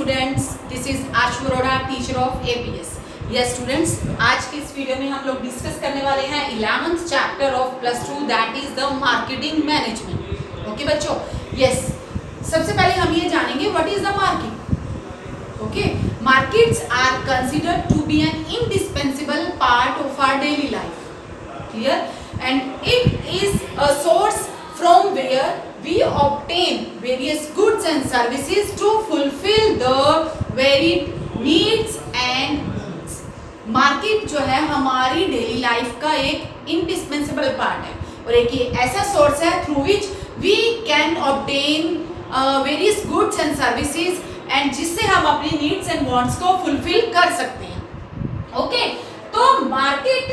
Students, this is Ashu Arora, teacher of APS. Yes students, आज की इस वीडियो में हम लोग डिस्कस करने वाले हैं 11th chapter of +2 that is the marketing management. Okay बच्चों, यस सबसे पहले हम ये जानेंगे what is the market. Okay, markets are considered to be an indispensable part of our daily life, clear, and it is a source from where we obtain various goods and services to fulfill the varied needs and needs. Market जो है हमारी daily life का एक indispensable part है और एक ये ऐसा सोर्स है through which we can obtain various goods and services and जिससे हम अपनी नीड्स एंड वांट्स को फुलफिल कर सकते हैं। ओके, तो मार्केट,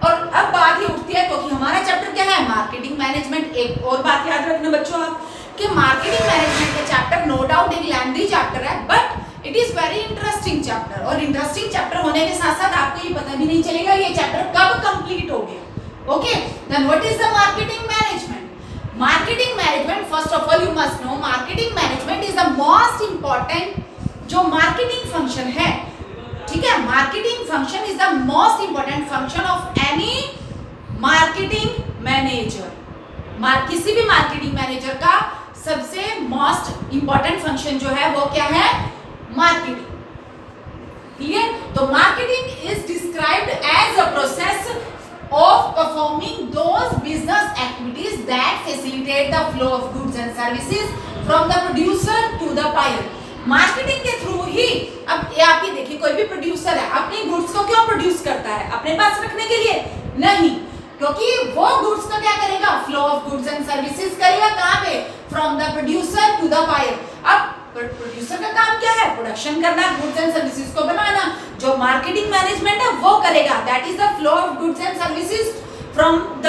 और अब बात ये उठती है क्योंकि हमारा चैप्टर क्या है, मार्केटिंग मैनेजमेंट। एक और बात याद रखना बच्चों आप कि मार्केटिंग मैनेजमेंट का चैप्टर नो डाउट एक लेंथी चैप्टर है, but it is very interesting chapter. और इंटरेस्टिंग चैप्टर होने के साथ साथ आपको ये पता भी नहीं चलेगा ये चैप्टर कब कंप्लीट हो गया। Okay, then what is the marketing management? Marketing management, first of all you must know, marketing management is the most important जो मार्केटिंग फंक्शन है। ठीक है, marketing function is the most important function of any marketing manager. किसी भी marketing manager का सबसे most important function जो है वो क्या है, मार्केटिंग। क्लियर? तो marketing is described as a process of performing those business activities that facilitate the flow of goods and services from the producer to the buyer. Marketing के through ही, अब ये आप ये देखिए, कोई भी प्रोड्यूसर है अपनी गुड्स को क्यों प्रोड्यूस करता है? अपने पास रखने के लिए नहीं, क्योंकि वो गुड्स का क्या करेगा, flow of goods and services करेगा। कहाँ पे? From the producer to the buyer. अब प्रोड्यूसर का काम क्या है? प्रोडक्शन करना, गुड्स एंड सर्विसेज को बनाना। जो मार्केटिंग मैनेजमेंट है वो करेगा, that is the flow of goods and services from the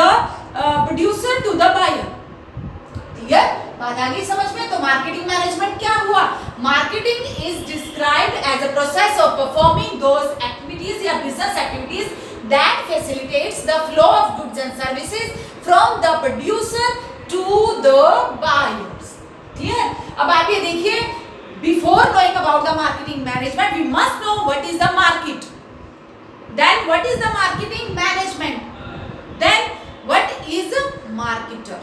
producer to the buyer. Clear? बात आ गई समझ में? तो मार्केटिंग मैनेजमेंट क्या हुआ? Marketing is described as a process of performing those activities या business activities that facilitates the flow of goods and services from the producer to the buyers. Clear? अब आप ये देखिए, before knowing about the marketing management we must know what is the market, then what is the marketing management, then what is marketer.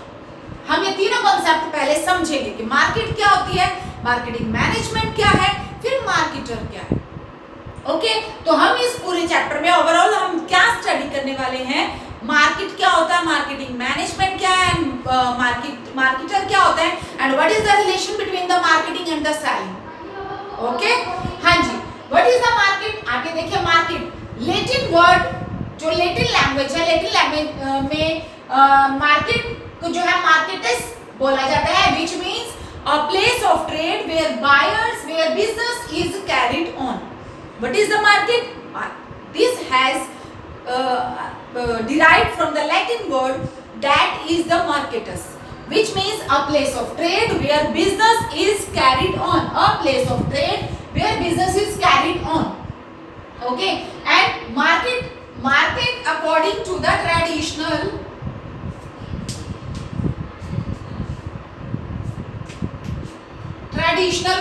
हम ये तीनों concept पहले समझेंगे कि मार्केट क्या होती है, मार्केटिंग मैनेजमेंट क्या है, फिर मार्केटर क्या है। ओके, तो हम इस पूरे चैप्टर में ओवरऑल हम क्या स्टडी करने वाले हैं, मार्केट क्या होता है, मार्केटिंग मैनेजमेंट क्या है, मार्केटर क्या होता है, and what is the relation between the marketing and the selling. Okay, हाँ जी, व्हाट इज द मार्केट? आगे देखिए, मार्केट लैटिन वर्ड, जो लैटिन लैंग्वेज है, लैटिन लैंग्वेज में मार्केट को जो है मार्केटस बोला जाता है, which means a place of trade where buyers, where business is carried on. What is the market? This has derived from the Latin word that is the marketus, which means a place of trade where business is carried on. A place of trade where business is carried on. Okay, and market according to the traditional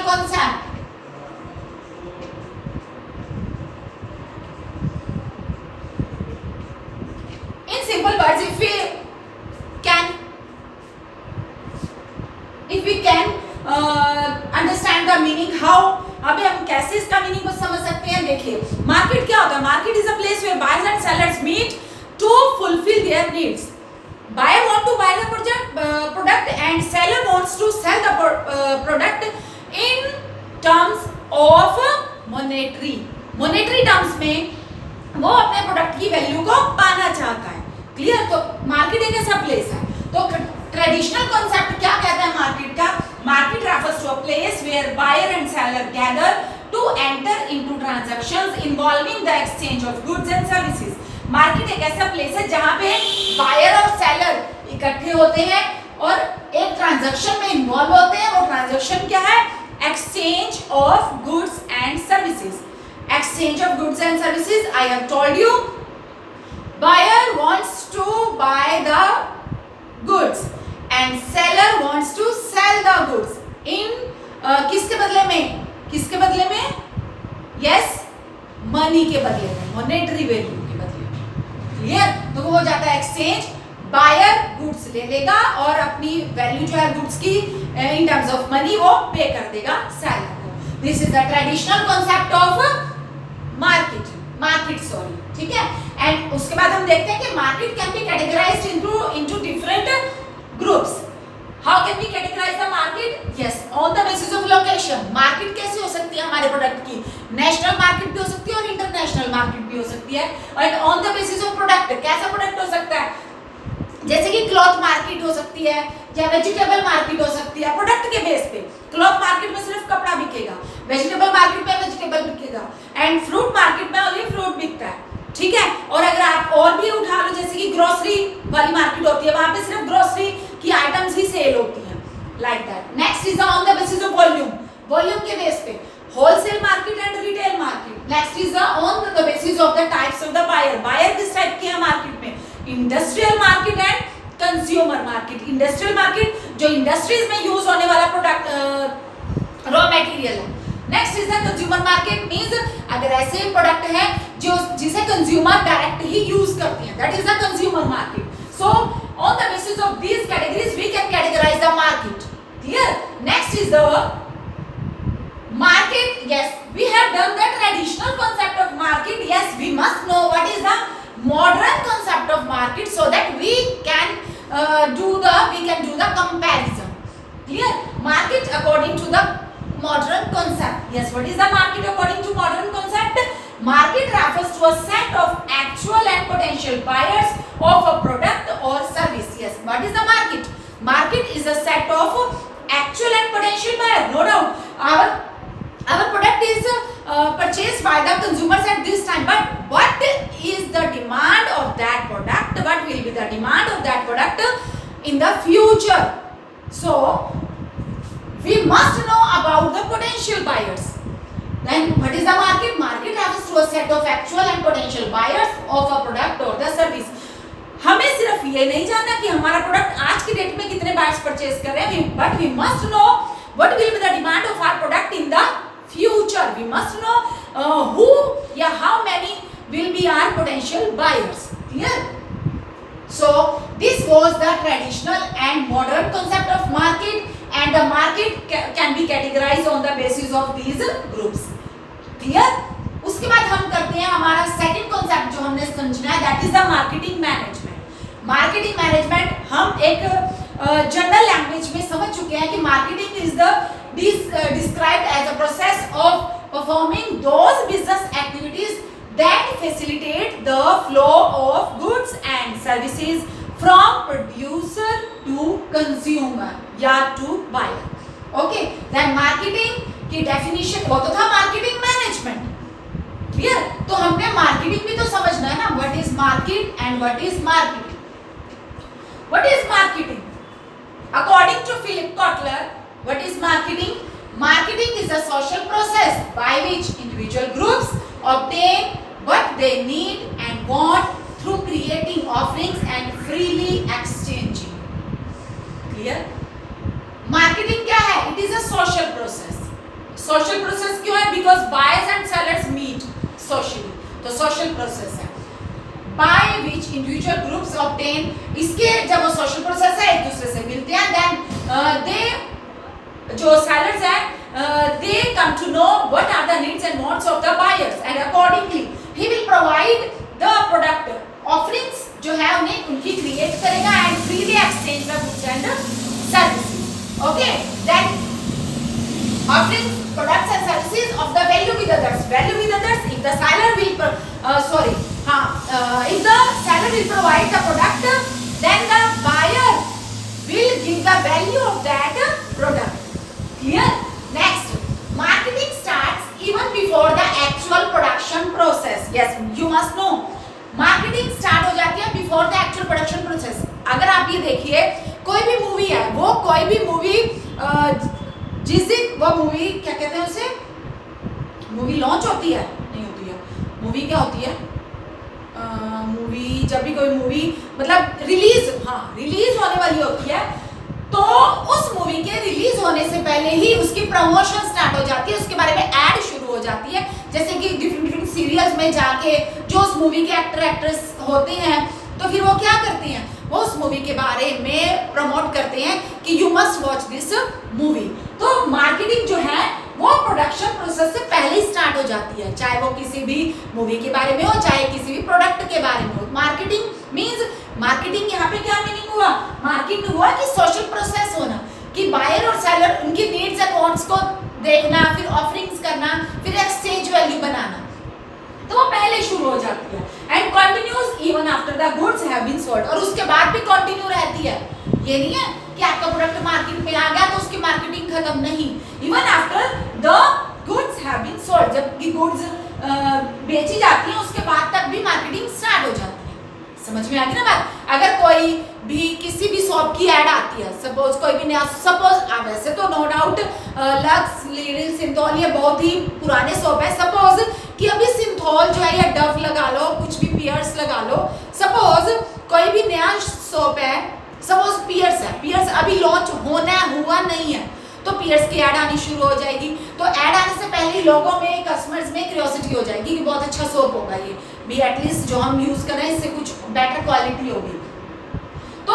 concept. In simple words, if we can understand the meaning, how, अभी हम कैसे इसका meaning को समझ सकते हैं? देखिए, market क्या होता है? Market is a place where buyers and sellers meet to fulfil their needs. Buyer want to buy the product and seller wants to sell the product in terms of monetary terms में वो अपने product की value को पाना चाहता है। Clear? तो market एक ऐसा प्लेस है। तो ट्रेडिशनल कॉन्सेप्ट क्या कहता है मार्केट का? Market refers to a place where buyer and seller gather to enter into transactions involving the exchange of goods and services. Market एक ऐसा प्लेस है जहां पे बायर और सेलर इकट्ठे होते हैं और एक ट्रांजैक्शन में इन्वॉल्व होते हैं। वो ट्रांजैक्शन क्या है? Exchange of goods and services. Exchange of goods and services, I have told you, buyer wants to buy the goods and seller wants to sell the goods in किसके बदले में, किसके बदले में, यस मनी के बदले में, मॉनेटरी वैल्यू के बदले में। क्लियर? तो वो हो जाता है एक्सचेंज। बायर गुड्स ले लेगा और अपनी वैल्यू जो है गुड्स की इन टर्म्स ऑफ मनी वो पे कर देगा सेलर को। This is the traditional concept of market, sorry, ठीक है। एंड उसके बाद हम देखते हैं कि market can be categorised into different groups. How can be categorise the market? Yes, on the basis of location. Market कैसी हो सकती है हमारे प्रोडक्ट की? नेशनल मार्केट भी हो सकती है और इंटरनेशनल मार्केट भी हो सकती है। And on the basis of product, कैसा प्रोडक्ट हो सकता है? जैसे कि क्लॉथ मार्केट हो सकती है या वेजिटेबल मार्केट हो सकती है। प्रोडक्ट के बेस पे क्लॉथ मार्केट में सिर्फ कपड़ा बिकेगा, वेजिटेबल मार्केट में वेजिटेबल बिकेगा, एंड फ्रूट मार्केट में ओनली फ्रूट बिकता है, ठीक है। और अगर आप और भी उठा लो, जैसे कि ग्रोसरी वाली मार्केट होती है, वहां पे सिर्फ ग्रोसरी की आइटम्स ही सेल होती हैं, like that. Next is on the basis of volume, volume के बेस पे wholesale market and retail market. Next is on the basis of the types of the buyer, buyer किस type के हैं market में? Industrial market and consumer market. Industrial market जो industries में use होने वाला प्रोडक्ट रॉ मटेरियल है। Next is the consumer market, means अगर ऐसे प्रोडक्ट है जो जिसे कंज्यूमर डायरेक्ट ही यूज करते हैं, that is the consumer market. So on the basis of these categories we can categorise the market. Clear? Next is the market. Yes, we have done the traditional concept of market. Yes, we must know what is the modern concept of market so that we can do the comparison. Clear? Market according to the modern concept. Yes, what is the market according to modern concept? Market refers to a set of actual and potential buyers of a product or service. Yes, what is the market? Market is a set of actual and potential buyers. No doubt, our product is purchased by the consumers at this time, but what is the demand of that product? What will be the demand of that product in the future? So we must know about the potential buyers. Then what is the market? Market refers to a set of actual and potential buyers of a product or the service. हमें सिर्फ ये नहीं जानना कि हमारा product आज की date में कितने बायर्स परचेज कर रहे हैं, but we must know what will be the demand of our product in the future. We must know who या how many will be our potential buyers. Clear? So this was the traditional and modern concept of market, and the market can be categorized on the basis of these groups. Clear? उसके बाद हम करते हैं हमारा second concept जो हमने समझना है, that is the marketing management. Marketing management हम एक जनरल लैंग्वेज में समझ चुके हैं कि marketing is the described as a process of performing those business activities that facilitate the flow of goods and services from producer to consumer या to buyer. Okay, then marketing की definition वो तो था marketing management. Clear? तो हमने marketing भी तो समझना है ना, what is market and what is marketing. What is marketing? According to Philip Kotler, what is marketing? Marketing is a social process by which individual groups obtain what they need and want through creating offerings and freely exchanging. Clear? Marketing क्या है? It is a social process. Social process क्यों है? Because buyers and sellers meet socially. तो social process है. By which individual groups obtain, इसके जब वो social process है एक दूसरे से मिलते हैं, then they जो sellers हैं they come to know what are the needs and wants of the buyers, and accordingly he will provide the product offerings जो है उन्हें उनकी create करेगा and freely exchange the goods and services. Okay, then offering products and services of the value with others. Value with others, if the seller will if the seller will provide the product, then the buyer will give the value of that product. Clear? Next, marketing starts even before the actual production process. Yes, you must know. Marketing start हो जाती है before the actual production process. अगर आप ये देखिए कोई भी movie है, वो कोई भी मूवी जिस दिन वो मूवी क्या कहते हैं उसे, मूवी लॉन्च होती है नहीं होती है, मूवी क्या होती है, मूवी जब भी कोई मूवी मतलब रिलीज होने वाली होती है, तो उस मूवी के रिलीज होने से पहले ही उसकी प्रमोशन स्टार्ट हो जाती है, उसके बारे में ऐड शुरू हो जाती है। जैसे कि डिफरेंट सीरियल्स में जाके जो उस मूवी के एक्टर एक्ट्रेस होते हैं तो फिर वो क्या करते हैं, वो उस मूवी के बारे में प्रमोट करते हैं कि you must watch this movie. तो मार्केटिंग जो है वो प्रोडक्शन प्रोसेस से पहले ही स्टार्ट हो जाती है, चाहे वो किसी भी मूवी के बारे में हो, चाहे किसी भी प्रोडक्ट के बारे में हो। मार्केटिंग मीन्स, मार्केटिंग यहाँ पे क्या मीनिंग हुआ, मार्केटिंग हुआ कि सोशल प्रोसेस होना, कि बायर और सेलर उनकी नीड्स एंड वांट्स को देखना, फिर ऑफरिंग्स करना, फिर एक्सचेंज वैल्यू बनाना, तो वो पहले शुरू हो जाती है। And continues even after the goods have been sold, और उसके बाद भी कंटिन्यू रहती है। ये नहीं है कि आपका प्रोडक्ट मार्केट में आ गया तो उसकी मार्केटिंग खत्म, नहीं। Even after the goods have been sold, जबकि गुड्स बेची जाती है उसके बाद तक भी मार्केटिंग स्टार्ट हो जाती है। समझ में आ गई ना बात। अगर कोई भी किसी भी शॉप की ऐड आती है, सपोज कोई भी नया, सपोज वैसे तो no doubt Lux, Liril, Cinthol ये बहुत ही पुराने शॉप है। सपोज कि अभी सिंथॉल जो है या डव लगा लो, कुछ भी पियर्स लगा लो, सपोज कोई भी नया शॉप है, सपोज पियर्स है, पियर्स अभी लॉन्च होना हुआ नहीं है तो पियर्स की ऐड आनी शुरू हो जाएगी। तो ऐड आने से पहले ही लोगों में, कस्टमर्स में क्यूरियोसिटी हो जाएगी कि बहुत अच्छा सोप होगा ये भी, एटलीस्ट जो हम यूज कर रहे हैं इससे कुछ बेटर क्वालिटी होगी। तो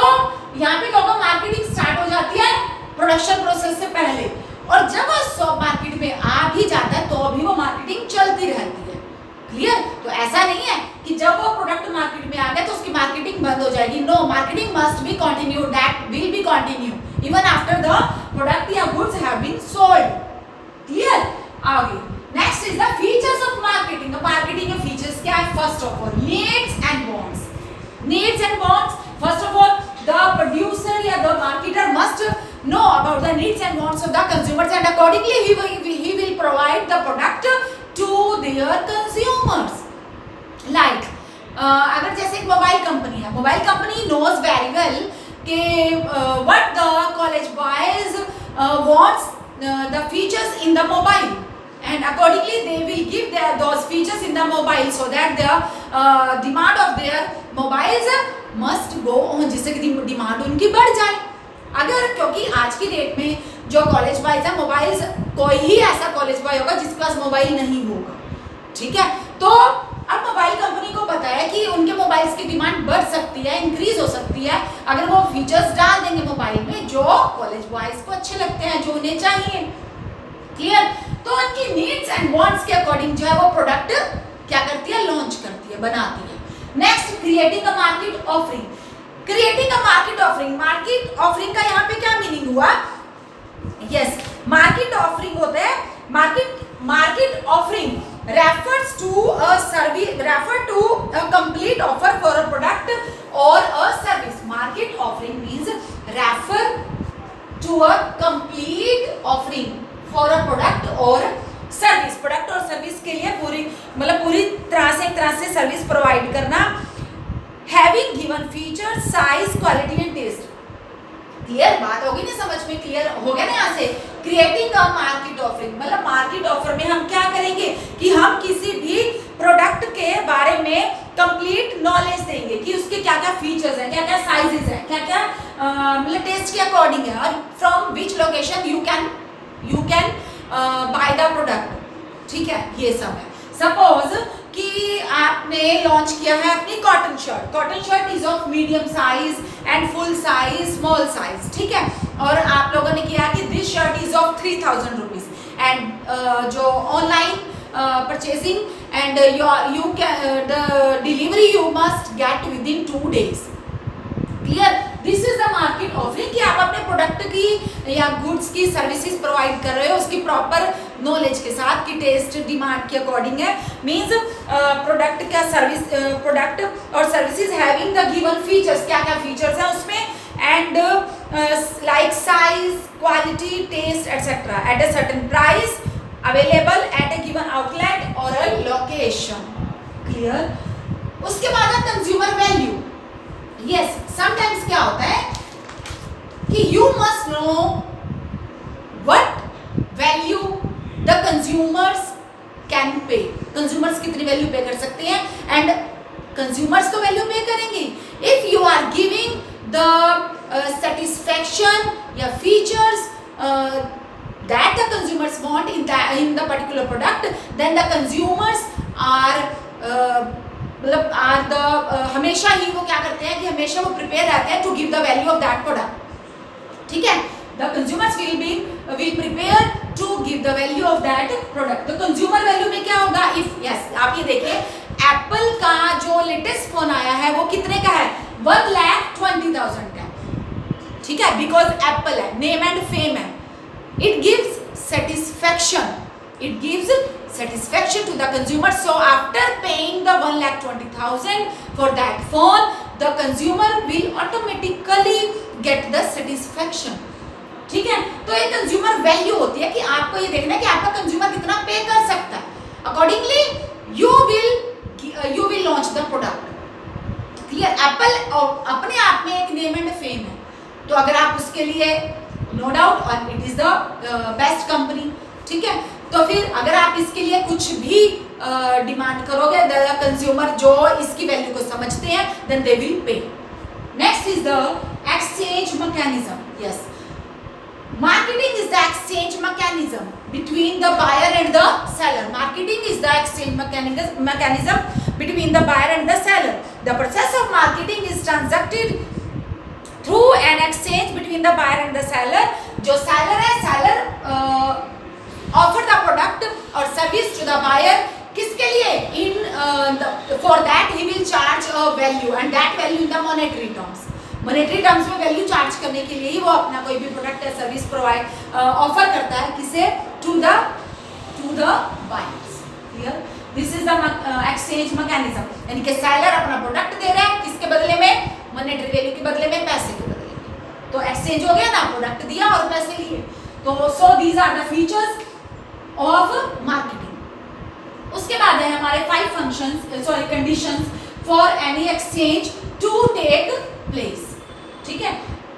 यहाँ पे क्या होगा, मार्केटिंग स्टार्ट हो जाती है प्रोडक्शन प्रोसेस से पहले, और जब सोप मार्केट में आ भी जाता है तो भी वो मार्केटिंग चलती रहती है। क्लियर। तो ऐसा नहीं है कि जब वो प्रोडक्ट मार्केट में आ गया तो उसकी मार्केटिंग बंद हो जाएगी। No, marketing must be continue, that will be continue even after the product या goods have been sold. Clear. आगे next is the features of marketing. Marketing के फीचर्स क्या है? First of all needs and wants. Needs and wants, first of all the producer या the marketer must know about the needs and wants of the consumers and accordingly he will provide the product to their consumers. Like अगर जैसे एक mobile company है, mobile company knows very well कि what the college boys wants the features in the mobile, and accordingly they will give those features in the mobile so that the demand of their mobiles must go on, जिससे कि demand उनकी बढ़ जाए। अगर, क्योंकि आज की date में जो कॉलेज बॉयज है, मोबाइल्स, कोई ही ऐसा कॉलेज बॉय होगा जिसके पास मोबाइल नहीं होगा, ठीक है। तो अब मोबाइल कंपनी को पता है कि उनके मोबाइल्स की डिमांड बढ़ सकती है, इंक्रीज हो सकती है अगर वो फीचर्स डाल देंगे मोबाइल में जो कॉलेज बॉयज को अच्छे लगते हैं, जो उन्हें चाहिए। क्लियर। तो उनकी नीड्स एंड वांट्स के अकॉर्डिंग जो है वो प्रोडक्ट क्या करती है, लॉन्च करती है, बनाती है। Next, creating a market offering. Creating a market offering, market offering का यहाँ पे क्या मीनिंग हुआ? यस, मार्केट ऑफरिंग होता है, market offering refers to a service, refer to a complete offer for a product or a service. Market offering means refer to a complete offering for a product or service. Product और service के लिए पूरी तरह से service provide करना। Having given feature, size, quality and taste. Clear बात होगी ना, समझ में क्लियर हो गया ना। यहाँ से क्रिएटिंग अ मार्केट ऑफरिंग मतलब मार्केट ऑफर में हम क्या करेंगे कि हम किसी भी प्रोडक्ट के बारे में कंप्लीट नॉलेज देंगे कि उसके क्या क्या फीचर्स हैं, क्या क्या साइजेस हैं, क्या क्या मतलब टेस्ट के अकॉर्डिंग है, और from which location you can by the product. ठीक है, ये सब है। सपोज कि आपने लॉन्च किया है अपनी cotton shirt is of medium size and full size, small size, ठीक है। और आप लोगों ने किया कि this shirt is of 3000 rupees एंड जो online purchasing and you can the delivery you must get within 2 days। Clear. This is the market offering कि आप अपने प्रोडक्ट की या गुड्स की सर्विसेज प्रोवाइड कर रहे हो उसकी प्रॉपर नॉलेज के साथ कि टेस्ट डिमांड के अकॉर्डिंग है। मीन्स प्रोडक्ट का सर्विस, प्रोडक्ट और services having the given features, क्या क्या फीचर्स हैं उसमें, and like size, quality, taste etcetera at a certain price available at a given outlet और अ लोकेशन। क्लियर। उसके बाद है कंज्यूमर वैल्यू। यस, समटाइम्स क्या होता है कि you must know what value the consumers can pay. Consumers कितनी value पे कर सकते हैं, एंड कंज्यूमर्स तो वैल्यू पे करेंगे if you are giving the satisfaction या features that the consumers want in the particular product, then the consumers are मतलब हमेशा ही वो क्या करते हैं कि हमेशा वो प्रिपेयर रहते हैं to give the value of that product. ठीक है, the consumers will prepare to give the value of that product. तो कंज्यूमर वैल्यू में क्या होगा, इफ यस आप ये देखिए एप्पल का जो लेटेस्ट फोन आया है वो कितने का है, 1,20,000 का. ठीक है, बिकॉज एप्पल है, नेम एंड फेम है. It gives satisfaction, it gives satisfaction to the consumer. So after paying the 1,20,000 for that phone, the consumer will automatically get the satisfaction. ठीक है, तो ये कंज्यूमर वैल्यू होती है कि आपको ये देखना है कि आपका कंज्यूमर कितना पे कर सकता है. Accordingly you will launch the product. Clear, Apple अपने आप में एक नेम एंड फेम है, तो अगर आप उसके लिए नो डाउट और it is the best company. ठीक है, तो फिर अगर आप इसके लिए कुछ भी डिमांड करोगे, द कंज्यूमर जो इसकी वैल्यू को समझते हैं, then they will pay. Next is the exchange mechanism. Yes, marketing is the exchange mechanism between the buyer and the seller. Marketing is the exchange mechanism between the buyer and the seller. The process of marketing is transacted through an exchange between the buyer and the seller. जो seller है, seller offer the product or service to the buyer. किसके लिए? For that he will charge a value and that value in the monetary terms. Monetary terms में value charge करने के लिए ही वो अपना कोई भी प्रोडक्ट या सर्विस प्रोवाइड ऑफर करता है किसे, to the buyers. Clear, this is the exchange mechanism. यानी कि सेलर अपना प्रोडक्ट दे रहा है किसके बदले में, मॉनेटरी वैल्यू के बदले में, पैसे के बदले में. तो एक्सचेंज हो गया ना, प्रोडक्ट दिया और पैसे लिए. तो so these are the features of marketing. उसके बाद है हमारे 5 conditions for any exchange to take place. ठीक है,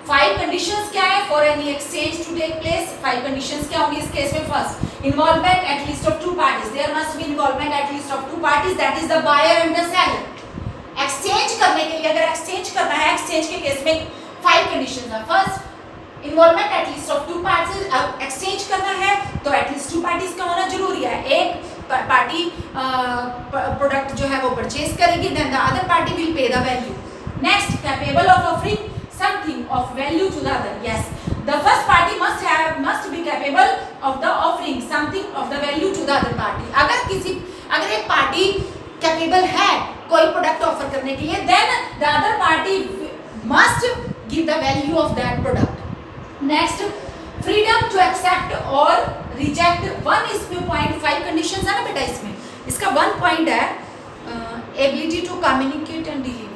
5 कंडीशंस क्या है for any exchange to take place. 5 conditions क्या होंगी इस केस में? First, involvement at least of 2 parties. There must be involvement at least of 2 parties, that is the buyer and the seller. Exchange करने के लिए, अगर एक्सचेंज करना है, एक्सचेंज के केस में 5 कंडीशंस है. First, involvement at least of 2 parties. अब एक्सचेंज करना है तो एट लीस्ट 2 पार्टीज का होना जरूरी है. एक पार्टी प्रोडक्ट जो है वो परचेज करेगी, then the other party will pay the value. Next, capable of offering something of value to the other. Yes, the first party must be capable of the offering something of the value to the other party. अगर एक party capable है कोई product offer करने के लिए, then the other party must give the value of that product. Next, freedom to accept or reject. 1:5 conditions है ना बेटा इसमें. इसका 1 point है ability to communicate and deliver.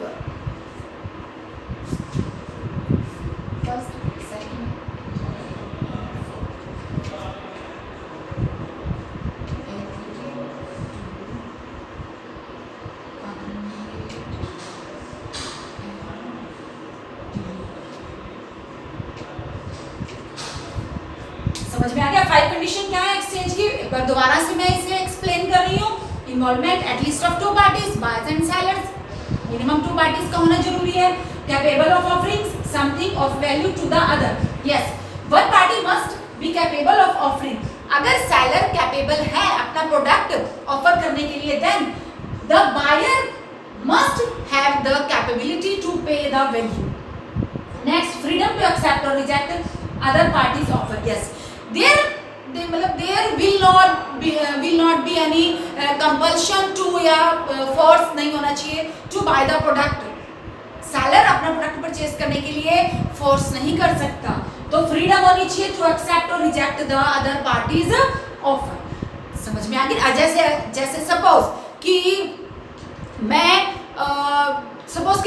समझ में आ गया? 5 कंडीशन क्या है एक्सचेंज की, एक बार दोबारा से मैं इसे एक्सप्लेन कर रही हूँ. Involvement at least of 2 parties, buyers and sellers. Minimum 2 parties का होना जरूरी है. Capable of offering something of value to the other. Yes, one party must be capable of offering. अगर सेलर कैपेबल है अपना प्रोडक्ट ऑफर करने के लिए, then the buyer must have the capability to pay the value. Next, freedom to accept और reject other parties offer. Yes, there will not be any compulsion to या force नहीं होना चाहिए to buy the product. Seller अपना product purchase करने के लिए force नहीं कर सकता. तो फ्रीडम होनी चाहिए टू एक्सेप्ट और reject the other parties offer. समझ में आ गया? जैसे सपोज कि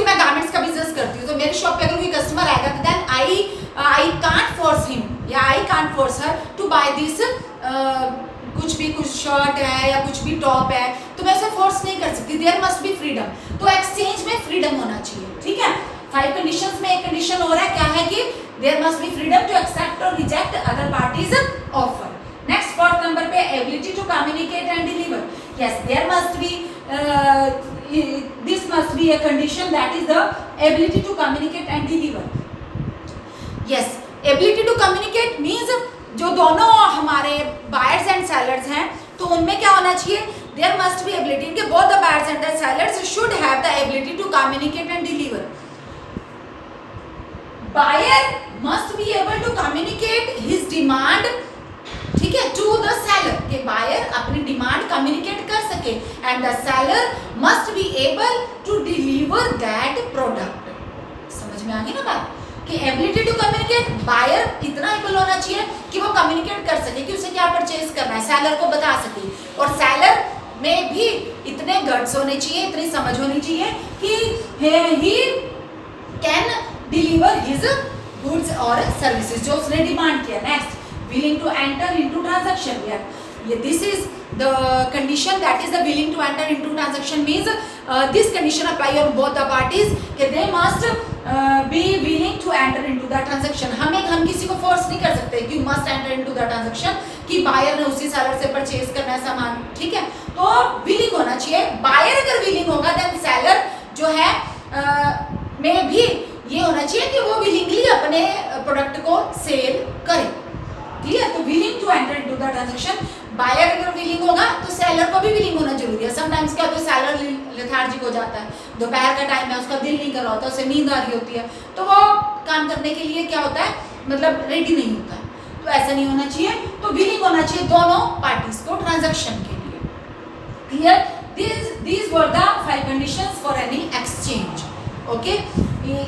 मैं गारमेंट्स का बिजनेस करती हूँ, तो मेरी शॉप पे अगर कोई कस्टमर आएगा तो then I can't force him या I can't force her to buy this. कुछ शर्ट है या कुछ भी टॉप है, तो मैं उसे फोर्स नहीं कर सकती. There must be freedom. तो एक्सचेंज में फ्रीडम होना चाहिए. ठीक है, 5 कंडीशंस में एक कंडीशन हो रहा है, क्या है कि there must be freedom to accept और reject other parties offer. Next, 4th number पे ability to communicate and deliver. Yes, there must be this must be a condition, that is the ability to communicate and deliver. Yes, ability to communicate means दोनों हमारे buyers and sellers हैं, तो उनमें क्या होना चाहिए, there must be ability कि both the buyers and the sellers should have the ability to communicate and deliver. Buyer must be able to communicate his demand, ठीक है, टू द सेलर, कि बायर अपनी डिमांड कम्युनिकेट कर सके, and the seller must be able to deliver that product. समझ में आ गई ना बात, कि एबिलिटी टू कम्युनिकेट, बायर इतना एबल होना चाहिए कि वो कम्युनिकेट कर सके कि उसे क्या परचेज करना है, सेलर को बता सके, और सेलर में भी इतने गट्स होने चाहिए, इतनी समझ होनी चाहिए कि he can deliver his goods और सर्विसेज जो उसने डिमांड किया। Next, willing to enter into transaction, this is the condition, that is the willing to enter into transaction means this condition apply on both the parties कि they must be willing to enter into the transaction। हम किसी को force नहीं कर सकते कि must enter into the transaction कि buyer ने उसी सेलर से परचेज करना है सामान, ठीक है, तो willing होना चाहिए। बायर अगर willing होगा then सेलर जो है में भी ये होना चाहिए कि वो willingly अपने प्रोडक्ट को सेल करे, क्लियर। तो willing to enter into the transaction, buyer अगर विलिंग होगा तो सेलर को भी विलिंग होना जरूरी है। समटाइम्स क्या होता है, सेलर लेथार्जिक हो जाता है, दोपहर का टाइम है, उसका दिल नहीं कर रहा होता, उसे नींद आ रही होती है, तो वो काम करने के लिए क्या होता है, मतलब रेडी नहीं होता है, तो ऐसा नहीं होना चाहिए। तो विलिंग होना चाहिए दोनों पार्टीज को ट्रांजैक्शन के लिए, clear. These were the 5 conditions for any exchange. Okay,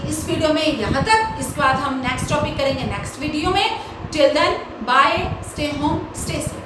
इस वीडियो में यहाँ तक, इसके बाद हम नेक्स्ट टॉपिक करेंगे नेक्स्ट वीडियो में। Till then, bye, stay home, stay safe.